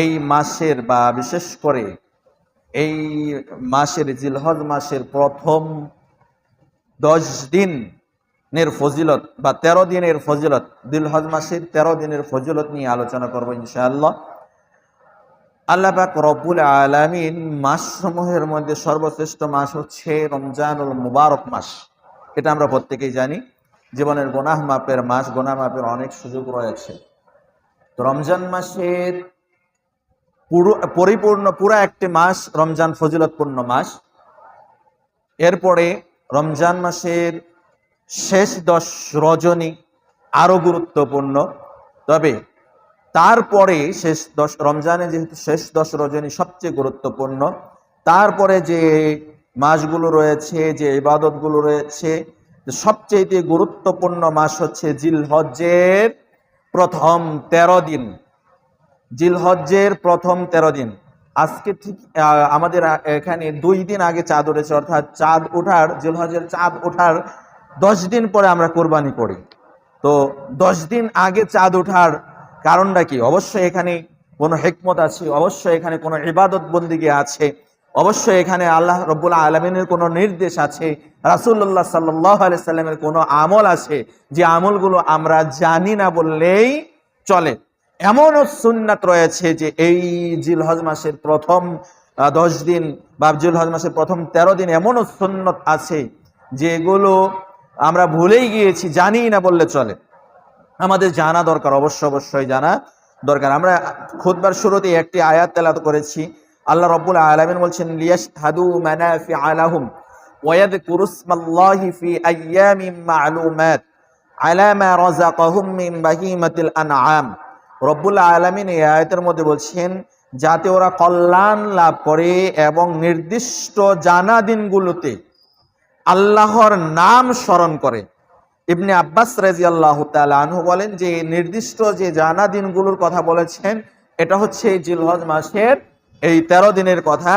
এই মাসের বা বিশেষ করে এই মাসের জিলহজ মাসের প্রথম 10 দিনের ফজিলত বা 13 দিনের ফজিলত, জিলহজ মাসের 13 দিনের ফজিলত নিয়ে আলোচনা করব ইনশাআল্লাহ। আল্লাহ পাক রব্বুল আলামিন মাসসমূহের মধ্যে সর্বশ্রেষ্ঠ মাস হচ্ছে রমজানুল মুবারক মাস। এটা আমরা প্রত্যেকেই জানি। জীবনের গুনাহ মাপের মাস, গুনাহ মাপের অনেক সুযোগ রয়েছে। তো রমজান মাসের পরিপূর্ণ পুরা একটি মাস রমজান ফজিলতপূর্ণ মাস। এরপরে রমজান মাসের শেষ 10 রজনী আরো গুরুত্বপূর্ণ। তবে তারপরে শেষ 10 রমজানে যেহেতু শেষ 10 রজনী সবচেয়ে গুরুত্বপূর্ণ, তারপরে যে মাসগুলো রয়েছে, যে ইবাদতগুলো রয়েছে, সবচেয়ে গুরুত্বপূর্ণ মাস হচ্ছে জিলহজ্জের প্রথম 13 দিন। জিলহজ্জের প্রথম 13 দিন। আজকে ঠিক আমাদের এখানে 2 দিন আগে চাঁদ উঠেছে, অর্থাৎ চাঁদ ওঠার, জিলহজ্জের চাঁদ ওঠার 10 দিন পরে আমরা কোরবানি করি। তো 10 দিন আগে চাঁদ ওঠার কারণটা কি? অবশ্যই এখানে কোনো হিকমত আছে, অবশ্যই এখানে কোনো ইবাদত বন্দিগি আছে, অবশ্যই এখানে আল্লাহ রব্বুল আলামিনের কোনো নির্দেশ আছে, রাসূলুল্লাহ সাল্লাল্লাহু আলাইহি সাল্লামের কোনো আমল আছে, যে আমলগুলো আমরা জানি না বললেই চলে। এমনও সুন্নাত রয়েছে যে এই জিলহজ মাসের প্রথম 10 দিন বা জিলহজ মাসের প্রথম 13 দিন এমনও সুন্নত আছে যেগুলো আমরা ভুলেই গিয়েছি, জানি না বললে চলে। আমাদের জানা দরকার, অবশ্যই জানা দরকার। আমরা খুতবার শুরুতে একটি আয়াত তেলাওয়াত করেছি। আল্লাহ রাব্বুল আলামিন বলছেন, লিয়াশহাদু মানাফিআ লাহুম ওয়া ইয়াযকুরু ইসমাল্লাহি ফি আইয়ামিন মা'লুমাত আলা মা রাযাকাহুম মিন বাহিমাতিল আনআম। রব্বুল আলামিন এই আয়াতের মধ্যে বলছেন যাতে ওরা কল্যাণ লাভ করে এবং নির্দিষ্ট জানা দিনগুলোতে আল্লাহর নাম স্মরণ করে। ইবনে আব্বাস রাদিয়াল্লাহু তাআলা আনহু বলেন যে নির্দিষ্ট যে জানা দিনগুলোর কথা বলেছেন এটা হচ্ছে জিলহজ মাসের এই 13 দিনের কথা।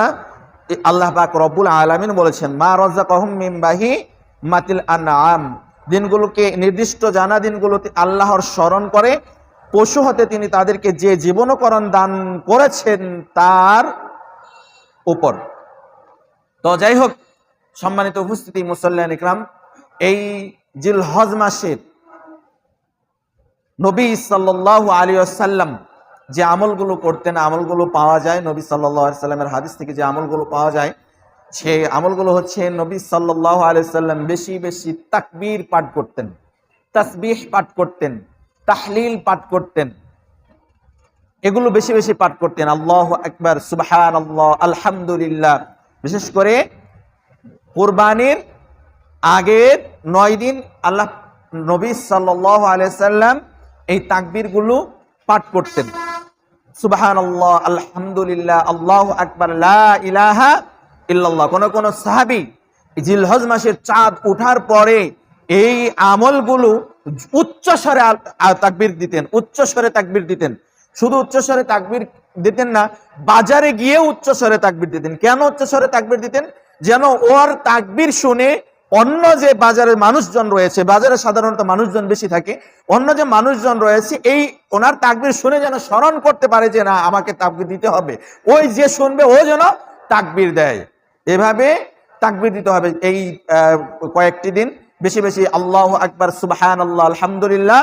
আল্লাহ পাক রব্বুল আলামিন বলেছেন মা রাযাকাহুম মিন বাহিমাতিল আনআম, দিনগুলোকে, নির্দিষ্ট জানা দিনগুলোতে আল্লাহর স্মরণ করে, পশু হতে তিনি তাদেরকে যে জীবনকরণ দান করেছেন তার উপর। তো যাই হোক, সম্মানিত উপস্থিতি, মুসল্লিয়ান ইকরাম, এই জিলহজ মাসের নবী সাল্লাল্লাহু আলাইহি ওয়াসাল্লাম যে আমলগুলো করতেন, আমলগুলো পাওয়া যায় নবী সাল্লাল্লাহু আলাইহি ওয়াসাল্লামের হাদিস থেকে। যে আমলগুলো পাওয়া যায় সেই আমলগুলো হচ্ছে নবী সাল্লাল্লাহু আলাইহি ওয়াসাল্লাম বেশি বেশি তাকবীর পাঠ করতেন, তাসবিহ পাঠ করতেন, তাহলিল পাঠ করতেন, এগুলো বেশি বেশি পাঠ করতেন। আল্লাহু আকবার, সুবহানাল্লাহ, আলহামদুলিল্লাহ। বিশেষ করে কুরবানির আগের 9 দিন আল্লাহ নবী সাল্লাল্লাহু আলাইহি সাল্লাম এই তাকবীরগুলো পাঠ করতেন। সুবহানাল্লাহ, আলহামদুলিল্লাহ, আল্লাহু আকবার, লা ইলাহা ইল্লাল্লাহ। কোন সাহাবী জিলহজ মাসের চাঁদ ওঠার পরে এই আমলগুলো উচ্চস্বরে তাকবীর দিতেন, উচ্চস্বরে তাকবীর দিতেন। শুধু উচ্চস্বরে তাকবীর দিতেন না, বাজারে গিয়ে উচ্চস্বরে তাকবীর দিতেন। কেন উচ্চস্বরে তাকবীর দিতেন? যেন ওর তাকবীর শুনে অন্য যে বাজারের মানুষজন রয়েছে, বাজারে সাধারণত মানুষজন বেশি থাকে, অন্য যে মানুষজন রয়েছে এই ওনার তাকবীর শুনে যেন স্মরণ করতে পারে যে না, আমাকে তাকবীর দিতে হবে। ওই যে শুনবে ও যেন তাকবীর দেয়। এভাবে তাকবীর দিতে হবে এই কয়েকটি দিন বেশি বেশি। আল্লাহু আকবার, সুবহানাল্লাহ, আলহামদুলিল্লাহ,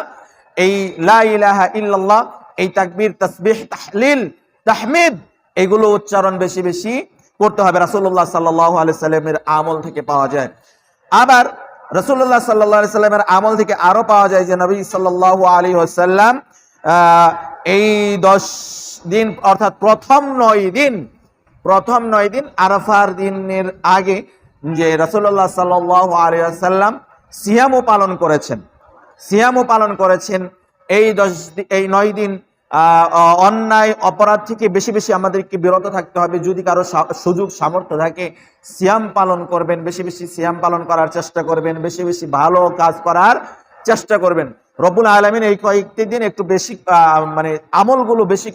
এই লা ইলাহা ইল্লাল্লাহ, এই তাকবীর, তাসবিহ, তাহলিল, তাহমিদ, এগুলো উচ্চারণ বেশি বেশি করতে হবে। রাসূলুল্লাহ সাল্লাল্লাহু আলাইহি সাল্লামের আমল থেকে পাওয়া যায়। আবার রাসূলুল্লাহ সাল্লাল্লাহু আলাইহি সাল্লামের আমল থেকে আরো পাওয়া যায় যে নবী সাল্লাল্লাহু আলাইহি ওয়াসাল্লাম এই 10 দিন অর্থাৎ প্রথম 9 দিন আরাফার দিনের আগে যে রাসূলুল্লাহ সাল্লাল্লাহু আলাইহি ওয়াসাল্লাম সিয়ামও পালন করেছেন। এই 9 দিন অন্যায় অপরাধ থেকে বেশি বেশি আমাদেরকে বিরত থাকতে হবে। যদি কারো সুযোগ সামর্থ্য থাকে সিয়াম পালন করবেন, বেশি বেশি সিয়াম পালন করার চেষ্টা করবেন, বেশি বেশি ভালো কাজ করার চেষ্টা করবেন। রব্বুল আলামিন এই কয়েকটি দিন একটু বেশি আমলগুলো বেশি